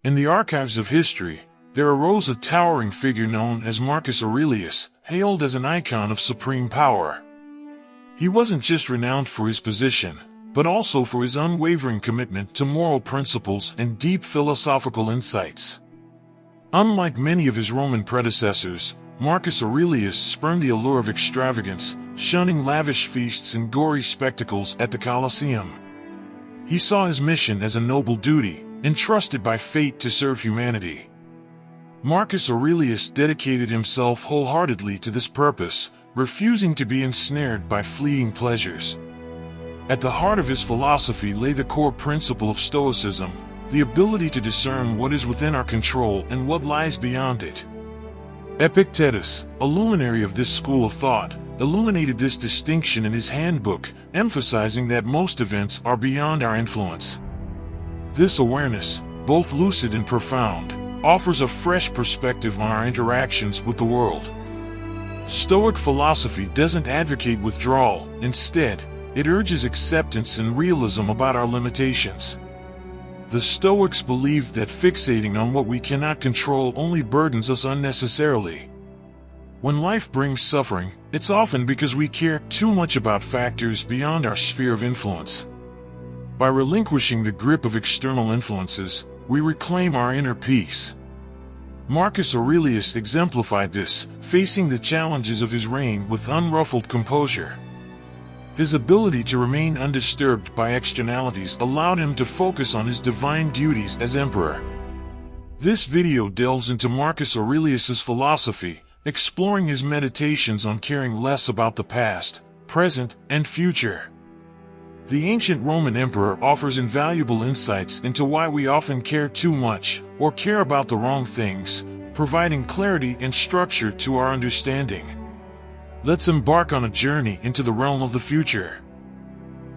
In the archives of history, there arose a towering figure known as Marcus Aurelius, hailed as an icon of supreme power. He wasn't just renowned for his position, but also for his unwavering commitment to moral principles and deep philosophical insights. Unlike many of his Roman predecessors, Marcus Aurelius spurned the allure of extravagance, shunning lavish feasts and gory spectacles at the Colosseum. He saw his mission as a noble duty, entrusted by fate to serve humanity. Marcus Aurelius dedicated himself wholeheartedly to this purpose, refusing to be ensnared by fleeting pleasures. At the heart of his philosophy lay the core principle of Stoicism, the ability to discern what is within our control and what lies beyond it. Epictetus, a luminary of this school of thought, illuminated this distinction in his handbook, emphasizing that most events are beyond our influence. This awareness, both lucid and profound, offers a fresh perspective on our interactions with the world. Stoic philosophy doesn't advocate withdrawal. Instead, it urges acceptance and realism about our limitations. The Stoics believed that fixating on what we cannot control only burdens us unnecessarily. When life brings suffering, it's often because we care too much about factors beyond our sphere of influence. By relinquishing the grip of external influences, we reclaim our inner peace. Marcus Aurelius exemplified this, facing the challenges of his reign with unruffled composure. His ability to remain undisturbed by externalities allowed him to focus on his divine duties as emperor. This video delves into Marcus Aurelius's philosophy, exploring his meditations on caring less about the past, present, and future. The ancient Roman emperor offers invaluable insights into why we often care too much, or care about the wrong things, providing clarity and structure to our understanding. Let's embark on a journey into the realm of the future.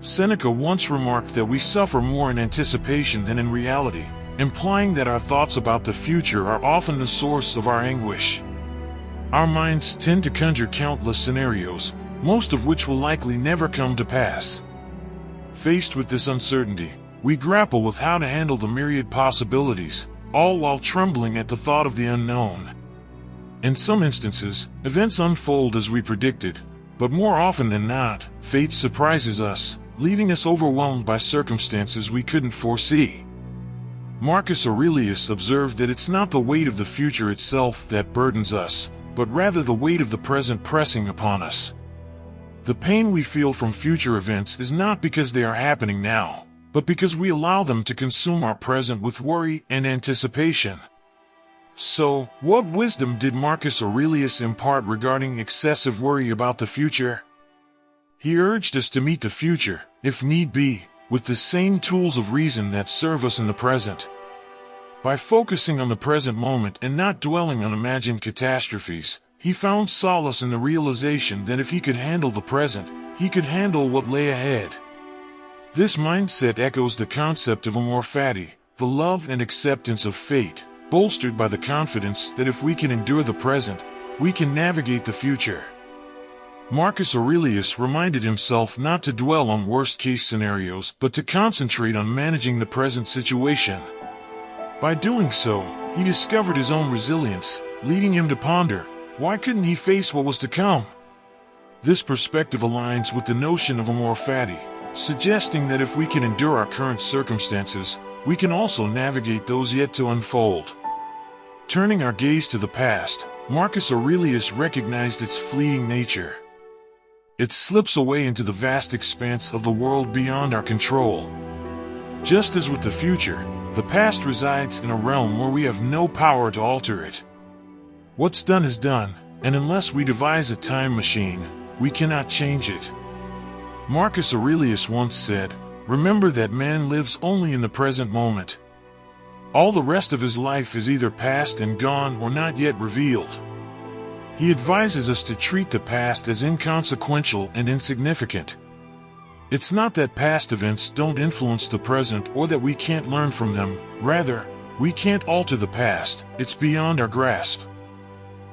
Seneca once remarked that we suffer more in anticipation than in reality, implying that our thoughts about the future are often the source of our anguish. Our minds tend to conjure countless scenarios, most of which will likely never come to pass. Faced with this uncertainty, we grapple with how to handle the myriad possibilities, all while trembling at the thought of the unknown. In some instances, events unfold as we predicted, but more often than not, fate surprises us, leaving us overwhelmed by circumstances we couldn't foresee. Marcus Aurelius observed that it's not the weight of the future itself that burdens us, but rather the weight of the present pressing upon us. The pain we feel from future events is not because they are happening now, but because we allow them to consume our present with worry and anticipation. So, what wisdom did Marcus Aurelius impart regarding excessive worry about the future? He urged us to meet the future, if need be, with the same tools of reason that serve us in the present. By focusing on the present moment and not dwelling on imagined catastrophes, he found solace in the realization that if he could handle the present, he could handle what lay ahead. This mindset echoes the concept of amor fati, the love and acceptance of fate, bolstered by the confidence that if we can endure the present, we can navigate the future. Marcus Aurelius reminded himself not to dwell on worst-case scenarios but to concentrate on managing the present situation. By doing so, he discovered his own resilience, leading him to ponder, why couldn't he face what was to come? This perspective aligns with the notion of amor fati, suggesting that if we can endure our current circumstances, we can also navigate those yet to unfold. Turning our gaze to the past, Marcus Aurelius recognized its fleeting nature. It slips away into the vast expanse of the world beyond our control. Just as with the future, the past resides in a realm where we have no power to alter it. What's done is done, and unless we devise a time machine, we cannot change it. Marcus Aurelius once said, "Remember that man lives only in the present moment. All the rest of his life is either past and gone or not yet revealed." He advises us to treat the past as inconsequential and insignificant. It's not that past events don't influence the present or that we can't learn from them. Rather, we can't alter the past, it's beyond our grasp.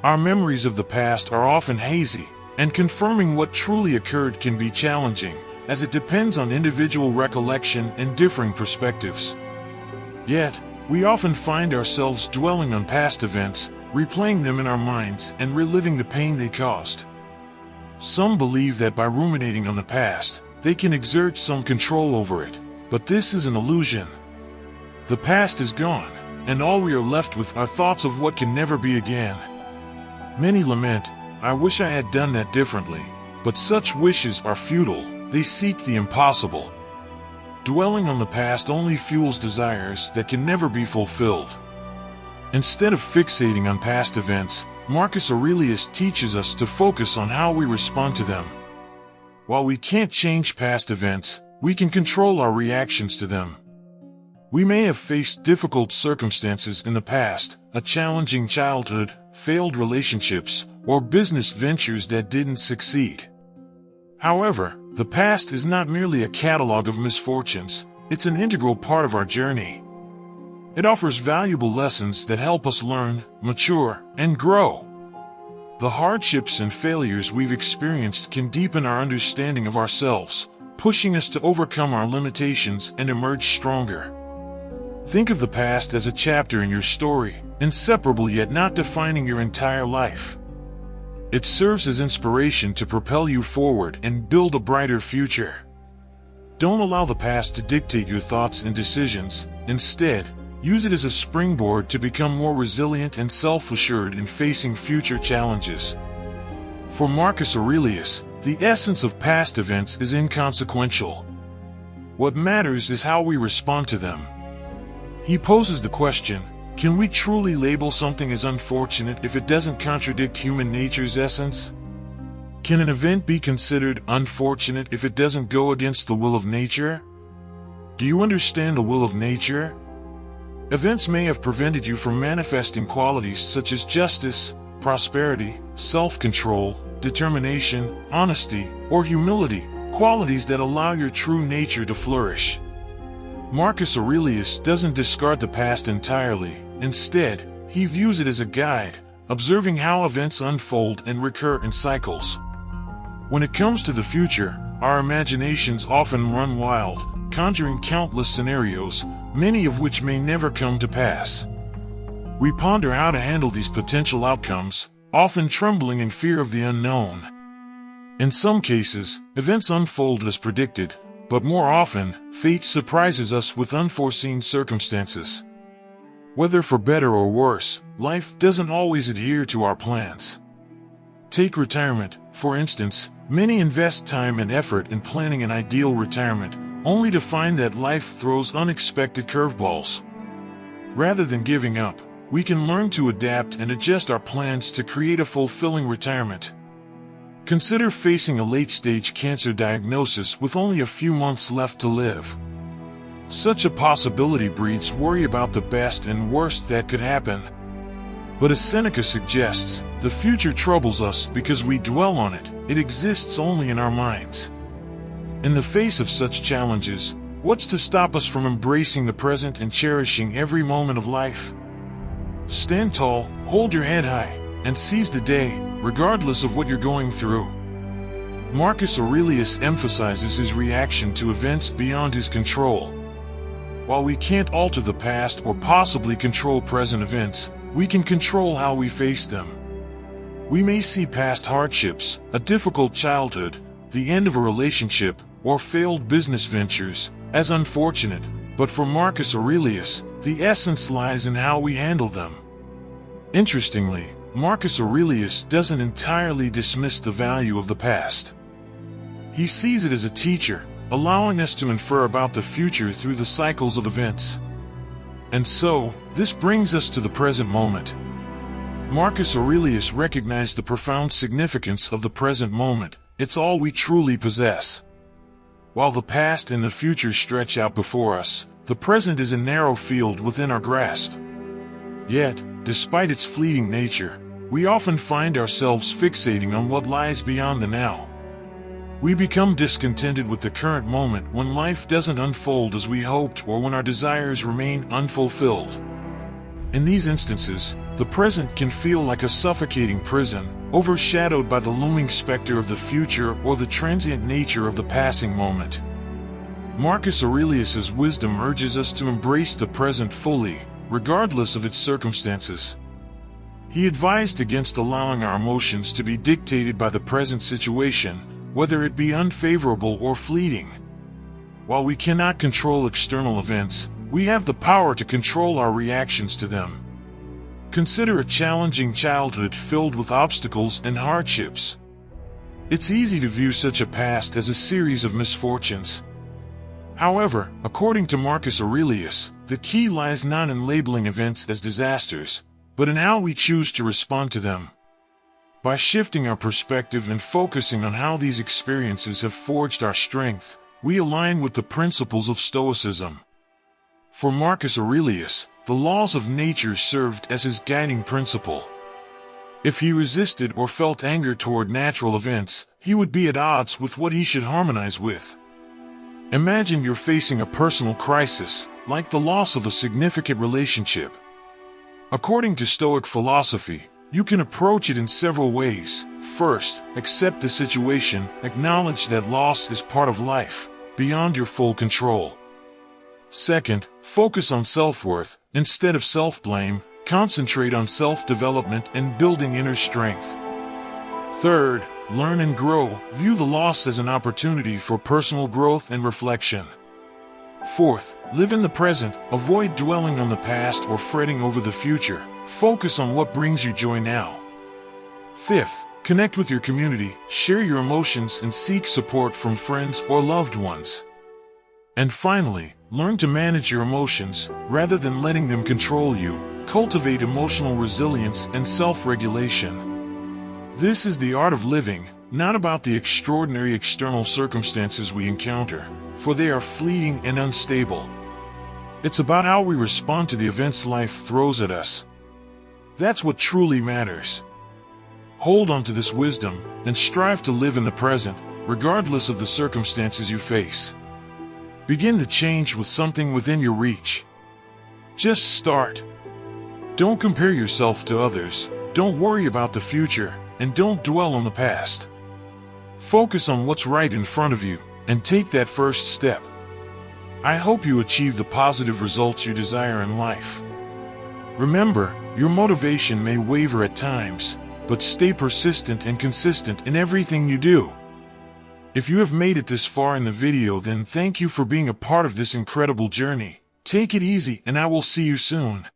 Our memories of the past are often hazy, and confirming what truly occurred can be challenging, as it depends on individual recollection and differing perspectives. Yet, We often find ourselves dwelling on past events, replaying them in our minds and reliving the pain they caused. Some believe that by ruminating on the past, they can exert some control over it, but this is an illusion. The past is gone, and all we are left with are thoughts of what can never be again. Many lament, "I wish I had done that differently," but such wishes are futile. They seek the impossible. Dwelling on the past only fuels desires that can never be fulfilled. Instead of fixating on past events, Marcus Aurelius teaches us to focus on how we respond to them. While we can't change past events, we can control our reactions to them. We may have faced difficult circumstances in the past, a challenging childhood, failed relationships, or business ventures that didn't succeed. However, the past is not merely a catalog of misfortunes, it's an integral part of our journey. It offers valuable lessons that help us learn, mature, and grow. The hardships and failures we've experienced can deepen our understanding of ourselves, pushing us to overcome our limitations and emerge stronger. Think of the past as a chapter in your story, inseparable yet not defining your entire life. It serves as inspiration to propel you forward and build a brighter future. Don't allow the past to dictate your thoughts and decisions. Instead, use it as a springboard to become more resilient and self-assured in facing future challenges. For Marcus Aurelius, the essence of past events is inconsequential. What matters is how we respond to them. He poses the question, can we truly label something as unfortunate if it doesn't contradict human nature's essence? Can an event be considered unfortunate if it doesn't go against the will of nature? Do you understand the will of nature? Events may have prevented you from manifesting qualities such as justice, prosperity, self-control, determination, honesty, or humility, qualities that allow your true nature to flourish. Marcus Aurelius doesn't discard the past entirely. Instead, he views it as a guide, observing how events unfold and recur in cycles. When it comes to the future, our imaginations often run wild, conjuring countless scenarios, many of which may never come to pass. We ponder how to handle these potential outcomes, often trembling in fear of the unknown. In some cases, events unfold as predicted, but more often, fate surprises us with unforeseen circumstances. Whether for better or worse, life doesn't always adhere to our plans. Take retirement, for instance. Many invest time and effort in planning an ideal retirement, only to find that life throws unexpected curveballs. Rather than giving up, we can learn to adapt and adjust our plans to create a fulfilling retirement. Consider facing a late-stage cancer diagnosis with only a few months left to live. Such a possibility breeds worry about the best and worst that could happen. But as Seneca suggests, the future troubles us because we dwell on it. It exists only in our minds. In the face of such challenges, what's to stop us from embracing the present and cherishing every moment of life? Stand tall, hold your head high, and seize the day, regardless of what you're going through. Marcus Aurelius emphasizes his reaction to events beyond his control. While we can't alter the past or possibly control present events, we can control how we face them. We may see past hardships, a difficult childhood, the end of a relationship, or failed business ventures, as unfortunate, but for Marcus Aurelius, the essence lies in how we handle them. Interestingly, Marcus Aurelius doesn't entirely dismiss the value of the past. He sees it as a teacher, allowing us to infer about the future through the cycles of events. And so, this brings us to the present moment. Marcus Aurelius recognized the profound significance of the present moment. It's all we truly possess. While the past and the future stretch out before us, the present is a narrow field within our grasp. Yet, despite its fleeting nature, we often find ourselves fixating on what lies beyond the now. We become discontented with the current moment when life doesn't unfold as we hoped or when our desires remain unfulfilled. In these instances, the present can feel like a suffocating prison, overshadowed by the looming specter of the future or the transient nature of the passing moment. Marcus Aurelius's wisdom urges us to embrace the present fully, regardless of its circumstances. He advised against allowing our emotions to be dictated by the present situation, whether it be unfavorable or fleeting. While we cannot control external events, we have the power to control our reactions to them. Consider a challenging childhood filled with obstacles and hardships. It's easy to view such a past as a series of misfortunes. However, according to Marcus Aurelius, the key lies not in labeling events as disasters, but in how we choose to respond to them. By shifting our perspective and focusing on how these experiences have forged our strength, we align with the principles of Stoicism. For Marcus Aurelius, the laws of nature served as his guiding principle. If he resisted or felt anger toward natural events, he would be at odds with what he should harmonize with. Imagine you're facing a personal crisis, like the loss of a significant relationship. According to Stoic philosophy, you can approach it in several ways. First, accept the situation, acknowledge that loss is part of life, beyond your full control. Second, focus on self-worth, instead of self-blame, concentrate on self-development and building inner strength. Third, learn and grow, view the loss as an opportunity for personal growth and reflection. Fourth, live in the present, avoid dwelling on the past or fretting over the future, focus on what brings you joy now. Fifth, connect with your community, share your emotions and seek support from friends or loved ones. And finally, learn to manage your emotions, rather than letting them control you. Cultivate emotional resilience and self-regulation. This is the art of living, not about the extraordinary external circumstances we encounter, for they are fleeting and unstable. It's about how we respond to the events life throws at us. That's what truly matters. Hold on to this wisdom, and strive to live in the present, regardless of the circumstances you face. Begin the change with something within your reach. Just start. Don't compare yourself to others, don't worry about the future, and don't dwell on the past. Focus on what's right in front of you, and take that first step. I hope you achieve the positive results you desire in life. Remember, your motivation may waver at times, but stay persistent and consistent in everything you do. If you have made it this far in the video, then thank you for being a part of this incredible journey. Take it easy, and I will see you soon.